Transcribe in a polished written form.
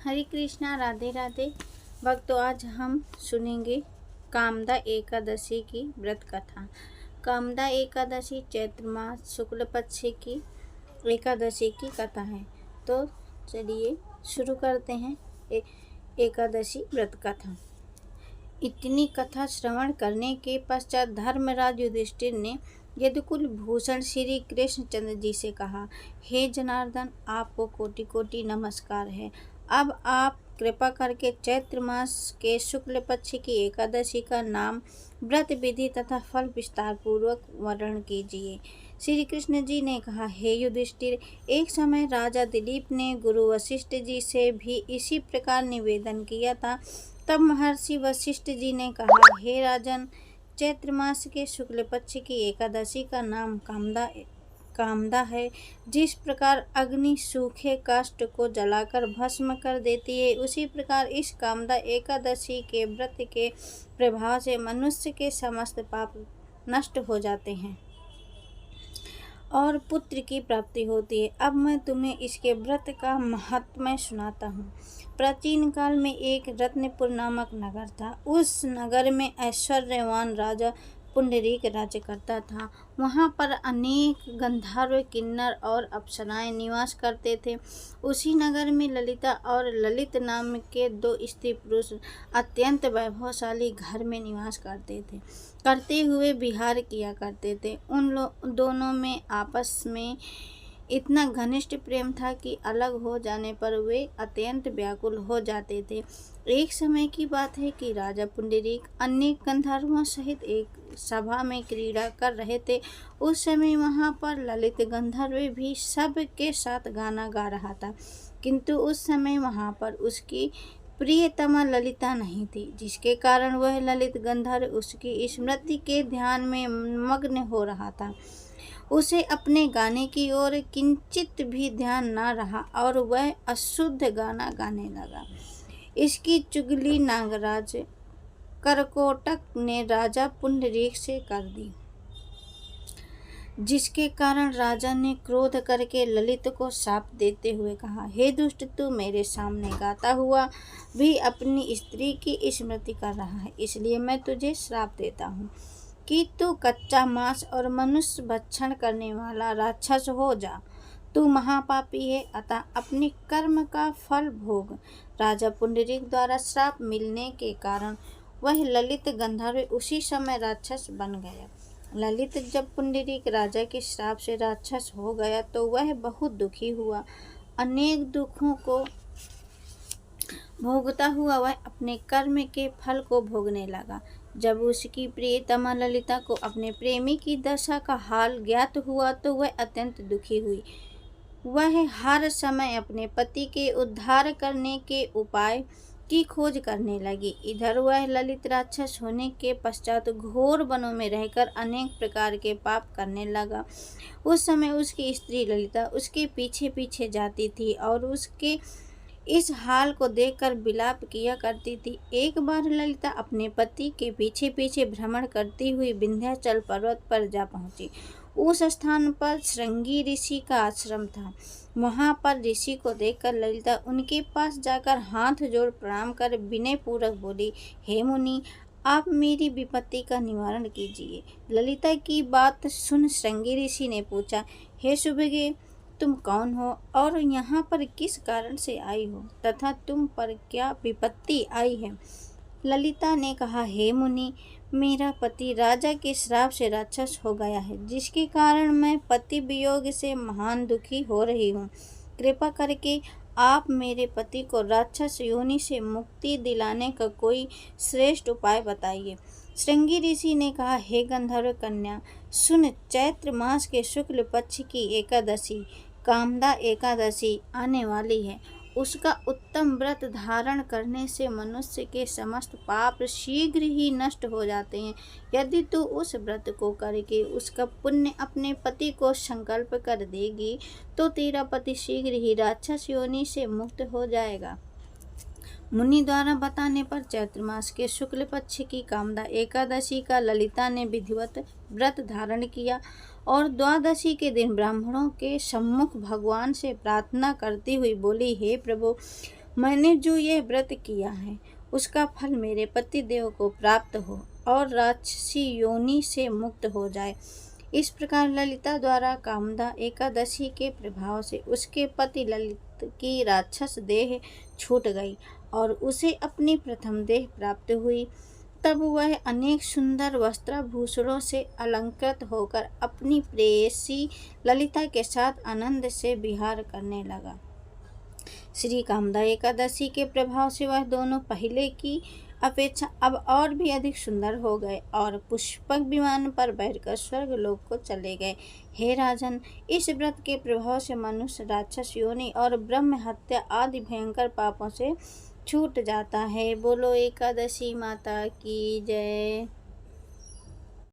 हरे कृष्णा, राधे राधे। भक्तों, आज हम सुनेंगे कामदा एकादशी की व्रत कथा। कामदा एकादशी चैत्र मास शुक्ल पक्ष की एकादशी की कथा है। तो चलिए शुरू करते हैं एकादशी व्रत कथा। इतनी कथा श्रवण करने के पश्चात धर्मराज युधिष्ठिर ने यदुकुल भूषण श्री कृष्णचंद्र जी से कहा, हे जनार्दन, आपको कोटि कोटि नमस्कार है। अब आप कृपा करके चैत्र मास के शुक्ल पक्ष की एकादशी का नाम, व्रत विधि तथा फल विस्तार पूर्वक वर्णन कीजिए। श्री कृष्ण जी ने कहा, हे युधिष्ठिर, एक समय राजा दिलीप ने गुरु वशिष्ठ जी से भी इसी प्रकार निवेदन किया था। तब महर्षि वशिष्ठ जी ने कहा, हे राजन, चैत्र मास के शुक्ल पक्ष की एकादशी का नाम कामदा है। जिस प्रकार अग्नि सूखे काष्ठ को जलाकर भस्म कर देती है, उसी प्रकार इस कामदा एकादशी के व्रत के प्रभाव से मनुष्य के समस्त पाप नष्ट हो जाते हैं और पुत्र की प्राप्ति होती है। अब मैं तुम्हें इसके व्रत का महात्म्य सुनाता हूँ। प्राचीन काल में एक रत्नपुर नामक नगर था। उस नगर में ऐश्वर्यवान राजा पुंडरीक राज्य करता था। वहाँ पर अनेक गंधर्व, किन्नर और अप्सराएं निवास करते थे। उसी नगर में ललिता और ललित नाम के दो स्त्री पुरुष अत्यंत वैभवशाली घर में निवास करते हुए विहार किया करते थे। उन दोनों में आपस में इतना घनिष्ठ प्रेम था कि अलग हो जाने पर वे अत्यंत व्याकुल हो जाते थे। एक समय की बात है कि राजा पुंडरीक अनेक गंधर्वों सहित एक सभा में क्रीड़ा कर रहे थे। उस समय वहां पर ललित गंधर्व भी सब के साथ गाना गा रहा था, किंतु उस समय वहां पर उसकी प्रियतमा ललिता नहीं थी, जिसके कारण वह ललित गंधर्व उसकी स्मृति के ध्यान में मग्न हो रहा था। उसे अपने गाने की ओर किंचित भी ध्यान न रहा और वह अशुद्ध गाना गाने लगा। इसकी चुगली नागराज करकोटक ने राजा पुंडरीक से कर दी, जिसके कारण राजा ने क्रोध करके ललित को शाप देते हुए कहा, हे दुष्ट, तू मेरे सामने गाता हुआ भी अपनी स्त्री की स्मृति कर रहा है, इसलिए मैं तुझे श्राप देता हूँ कि तू कच्चा मांस और मनुष्य भक्षण करने वाला राक्षस हो जा। तू महापापी है, अतः अपने कर्म का फल भोग। राजा पुंडरीक द्वारा श्राप मिलने के कारण वह ललित गंधर्व उसी समय राक्षस बन गया। ललित जब पुंडरीक राजा के श्राप से राक्षस हो गया तो वह बहुत दुखी हुआ। अनेक दुखों को भोगता हुआ वह अपने कर्म के फल को भोगने लगा। जब उसकी प्रियतमा ललिता को अपने प्रेमी की दशा का हाल ज्ञात हुआ तो वह अत्यंत दुखी हुई। वह हर समय अपने पति के उद्धार करने के उपाय की खोज करने लगी। इधर वह ललित राक्षस होने के पश्चात घोर वनों में रहकर अनेक प्रकार के पाप करने लगा। उस समय उसकी स्त्री ललिता उसके पीछे पीछे जाती थी और उसके इस हाल को देखकर विलाप किया करती थी। एक बार ललिता अपने पति के पीछे पीछे भ्रमण करती हुई विंध्याचल पर्वत पर जा पहुंची। उस स्थान पर श्रृंगी ऋषि का आश्रम था। वहां पर ऋषि को देखकर ललिता उनके पास जाकर हाथ जोड़ प्रणाम कर विनय पूर्वक बोली, हे मुनि, आप मेरी विपत्ति का निवारण कीजिए। ललिता की बात सुन श्रृंगी ऋषि ने पूछा, हे सुभगे, तुम कौन हो और यहाँ पर किस कारण से आई हो तथा तुम पर क्या विपत्ति आई है? ललिता ने कहा, हे मुनि, मेरा पति राजा के श्राप से राक्षस हो गया है, जिसके कारण मैं पति वियोग से महान दुखी हो रही हूँ। कृपा करके आप मेरे पति को राक्षस योनि से मुक्ति दिलाने का कोई श्रेष्ठ उपाय बताइए। श्रृंगी ऋषि ने कहा, हे गंधर्व कन्या, सुन, चैत्र मास के शुक्ल पक्ष की एकादशी कामदा एकादशी आने वाली है। उसका उत्तम व्रत धारण करने से मनुष्य के समस्त पाप शीघ्र ही नष्ट हो जाते हैं। यदि तू उस व्रत को करके उसका पुण्य अपने पति को संकल्प कर देगी तो तेरा पति शीघ्र ही राक्षस योनि से मुक्त हो जाएगा। मुनि द्वारा बताने पर चैत्र मास के शुक्ल पक्ष की कामदा एकादशी का ललिता ने विधिवत व्रत धारण किया और द्वादशी के दिन ब्राह्मणों के सम्मुख भगवान से प्रार्थना करती हुई बोली, हे प्रभु, मैंने जो यह व्रत किया है उसका फल मेरे पति देव को प्राप्त हो और राक्षसी योनि से मुक्त हो जाए। इस प्रकार ललिता द्वारा कामदा एकादशी के प्रभाव से उसके पति ललित की राक्षस देह छूट गई और उसे अपनी प्रथम देह प्राप्त हुई। तब वह अनेक सुंदर वस्त्राभूषणों से अलंकृत होकर अपनी प्रेयसी ललिता के साथ आनंद से विहार करने लगा। श्री कामदा एकादशी के प्रभाव से वह दोनों पहले की अपेक्षा अब और भी अधिक सुंदर हो गए और पुष्पक विमान पर बैठकर स्वर्ग लोक को चले गए। हे राजन, इस व्रत के प्रभाव से मनुष्य राक्षस योनि और ब्रह्म हत्या आदि भयंकर पापों से छूट जाता है। बोलो एकादशी माता की जय।